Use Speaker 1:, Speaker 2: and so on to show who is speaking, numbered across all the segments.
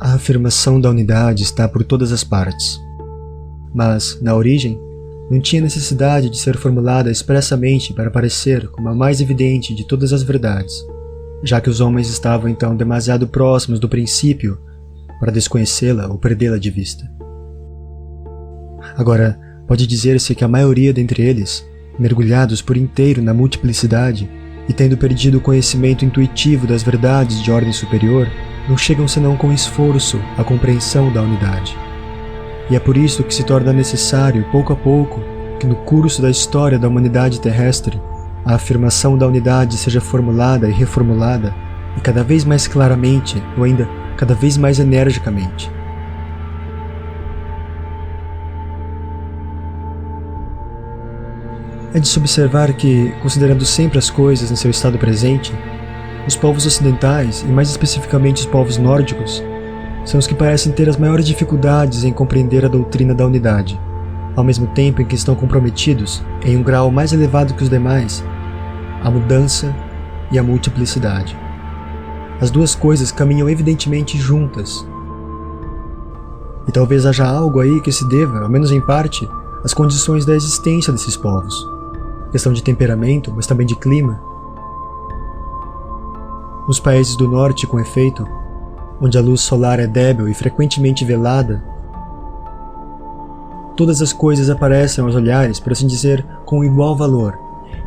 Speaker 1: A afirmação da unidade está por todas as partes. Mas, na origem, não tinha necessidade de ser formulada expressamente para parecer como a mais evidente de todas as verdades, já que os homens estavam então demasiado próximos do princípio para desconhecê-la ou perdê-la de vista. Agora, pode dizer-se que a maioria dentre eles, mergulhados por inteiro na multiplicidade e tendo perdido o conhecimento intuitivo das verdades de ordem superior, não chegam senão com esforço à compreensão da unidade. E é por isso que se torna necessário, pouco a pouco, que no curso da história da humanidade terrestre, a afirmação da unidade seja formulada e reformulada, e cada vez mais claramente, ou ainda cada vez mais energicamente. É de se observar que, considerando sempre as coisas em seu estado presente, os povos ocidentais, e mais especificamente os povos nórdicos, são os que parecem ter as maiores dificuldades em compreender a doutrina da unidade, ao mesmo tempo em que estão comprometidos, em um grau mais elevado que os demais, a mudança e a multiplicidade. As duas coisas caminham evidentemente juntas. E talvez haja algo aí que se deva, ao menos em parte, às condições da existência desses povos. Questão de temperamento, mas também de clima. Nos países do norte, com efeito, onde a luz solar é débil e frequentemente velada, todas as coisas aparecem aos olhares, por assim dizer, com igual valor,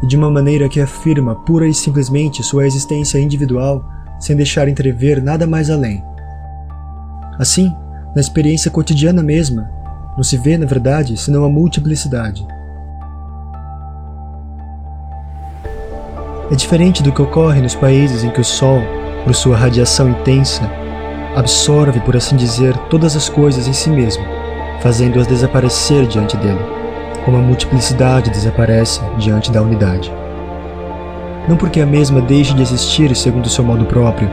Speaker 1: e de uma maneira que afirma pura e simplesmente sua existência individual, sem deixar entrever nada mais além. Assim, na experiência cotidiana mesma, não se vê, na verdade, senão a multiplicidade. É diferente do que ocorre nos países em que o Sol, por sua radiação intensa, absorve, por assim dizer, todas as coisas em si mesmo, fazendo-as desaparecer diante dele, como a multiplicidade desaparece diante da unidade. Não porque a mesma deixe de existir segundo seu modo próprio,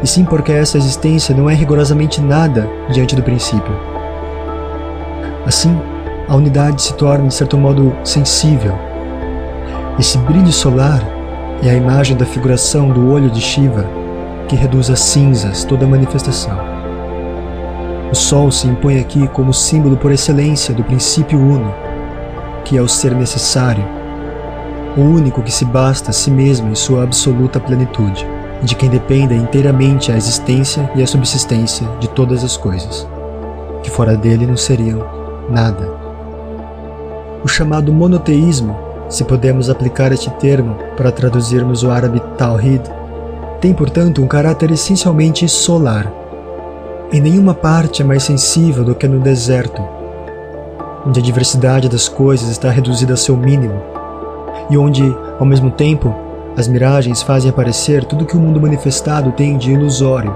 Speaker 1: e sim porque essa existência não é rigorosamente nada diante do princípio. Assim, a unidade se torna, de certo modo, sensível. Esse brilho solar é a imagem da figuração do olho de Shiva, que reduz a cinzas toda a manifestação. O Sol se impõe aqui como símbolo por excelência do princípio uno, que é o ser necessário, o único que se basta a si mesmo em sua absoluta plenitude, e de quem depende inteiramente a existência e a subsistência de todas as coisas, que fora dele não seriam nada. O chamado monoteísmo, se podemos aplicar este termo para traduzirmos o árabe Tawhid, tem, portanto, um caráter essencialmente solar. Em nenhuma parte é mais sensível do que no deserto, onde a diversidade das coisas está reduzida a seu mínimo, e onde, ao mesmo tempo, as miragens fazem aparecer tudo que o mundo manifestado tem de ilusório.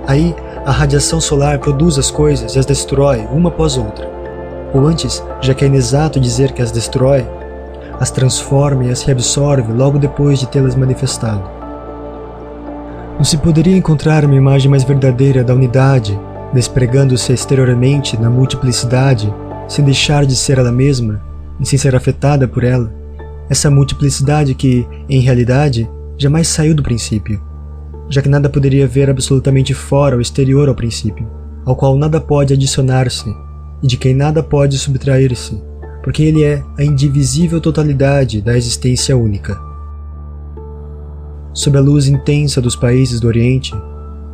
Speaker 1: Aí, a radiação solar produz as coisas e as destrói uma após outra. Ou antes, já que é inexato dizer que as destrói, as transforma e as reabsorve logo depois de tê-las manifestado. Não se poderia encontrar uma imagem mais verdadeira da unidade, despregando-se exteriormente na multiplicidade, sem deixar de ser ela mesma, e sem ser afetada por ela. Essa multiplicidade que, em realidade, jamais saiu do princípio, já que nada poderia ver absolutamente fora ou exterior ao princípio, ao qual nada pode adicionar-se, e de quem nada pode subtrair-se, porque ele é a indivisível totalidade da existência única. Sob a luz intensa dos países do Oriente,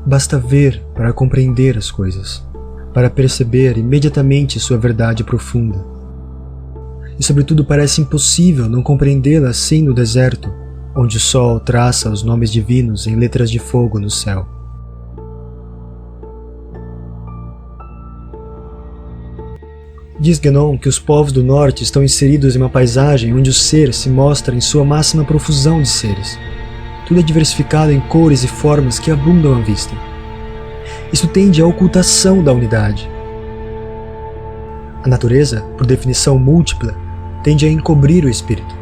Speaker 1: basta ver para compreender as coisas, para perceber imediatamente sua verdade profunda. E sobretudo parece impossível não compreendê-la assim no deserto, onde o sol traça os nomes divinos em letras de fogo no céu. Diz Guénon que os povos do norte estão inseridos em uma paisagem onde o ser se mostra em sua máxima profusão de seres. Tudo é diversificado em cores e formas que abundam à vista. Isso tende à ocultação da unidade. A natureza, por definição múltipla, tende a encobrir o espírito.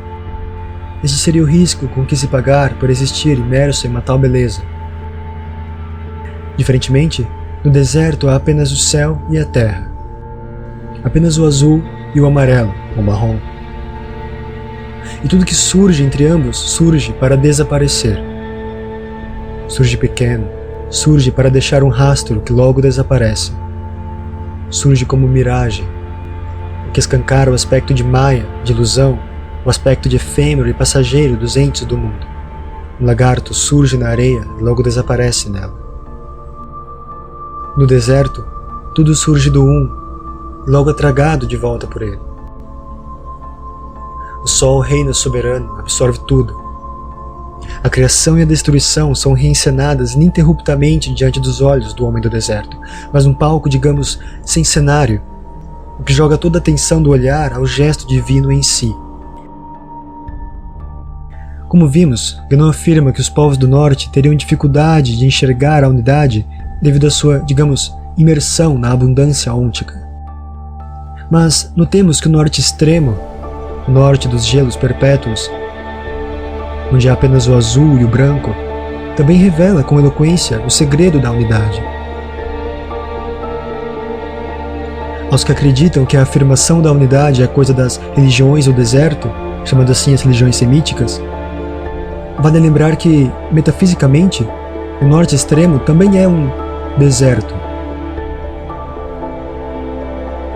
Speaker 1: Esse seria o risco com que se pagar por existir imerso em uma tal beleza. Diferentemente, no deserto há apenas o céu e a terra. Apenas o azul e o amarelo, ou marrom. E tudo que surge entre ambos surge para desaparecer. Surge pequeno, surge para deixar um rastro que logo desaparece. Surge como miragem, o que escancara o aspecto de maia, de ilusão, o aspecto de efêmero e passageiro dos entes do mundo. Um lagarto surge na areia e logo desaparece nela. No deserto, tudo surge do e logo é tragado de volta por ele. O sol reina soberano, absorve tudo. A criação e a destruição são reencenadas ininterruptamente diante dos olhos do homem do deserto, mas num palco, digamos, sem cenário, o que joga toda a atenção do olhar ao gesto divino em si. Como vimos, Guénon afirma que os povos do norte teriam dificuldade de enxergar a unidade devido à sua, digamos, imersão na abundância ôntica. Mas notemos que o norte extremo, o norte dos gelos perpétuos, onde há apenas o azul e o branco, também revela com eloquência o segredo da unidade. Aos que acreditam que a afirmação da unidade é coisa das religiões do deserto, chamando assim as religiões semíticas, vale lembrar que, metafisicamente, o norte extremo também é um deserto.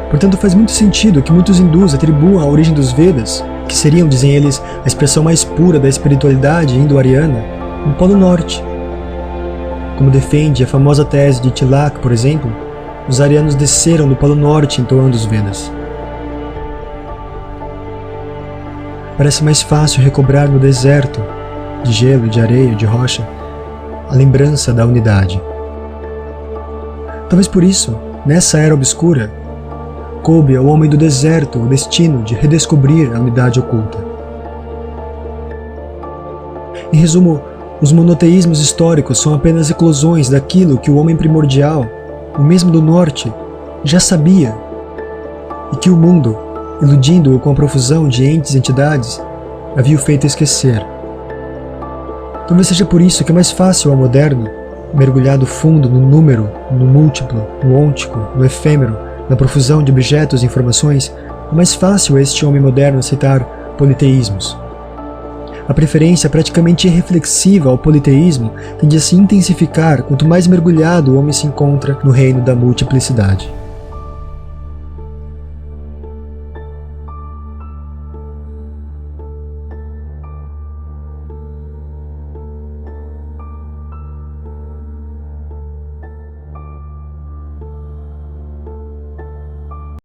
Speaker 1: Portanto, faz muito sentido que muitos hindus atribuam a origem dos Vedas, que seriam, dizem eles, a expressão mais pura da espiritualidade indo-ariana, no Polo Norte. Como defende a famosa tese de Tilak, por exemplo, os arianos desceram do Polo Norte entoando os Vedas. Parece mais fácil recobrar no deserto, de gelo, de areia, de rocha, a lembrança da unidade. Talvez por isso, nessa era obscura, coube ao homem do deserto o destino de redescobrir a unidade oculta. Em resumo, os monoteísmos históricos são apenas eclosões daquilo que o homem primordial, o mesmo do norte, já sabia, e que o mundo, iludindo-o com a profusão de entes e entidades, havia o feito esquecer. Talvez seja por isso que é mais fácil ao moderno, mergulhado fundo no número, no múltiplo, no ôntico, no efêmero, na profusão de objetos e informações, é mais fácil a este homem moderno aceitar politeísmos. A preferência praticamente irreflexiva ao politeísmo tende a se intensificar quanto mais mergulhado o homem se encontra no reino da multiplicidade.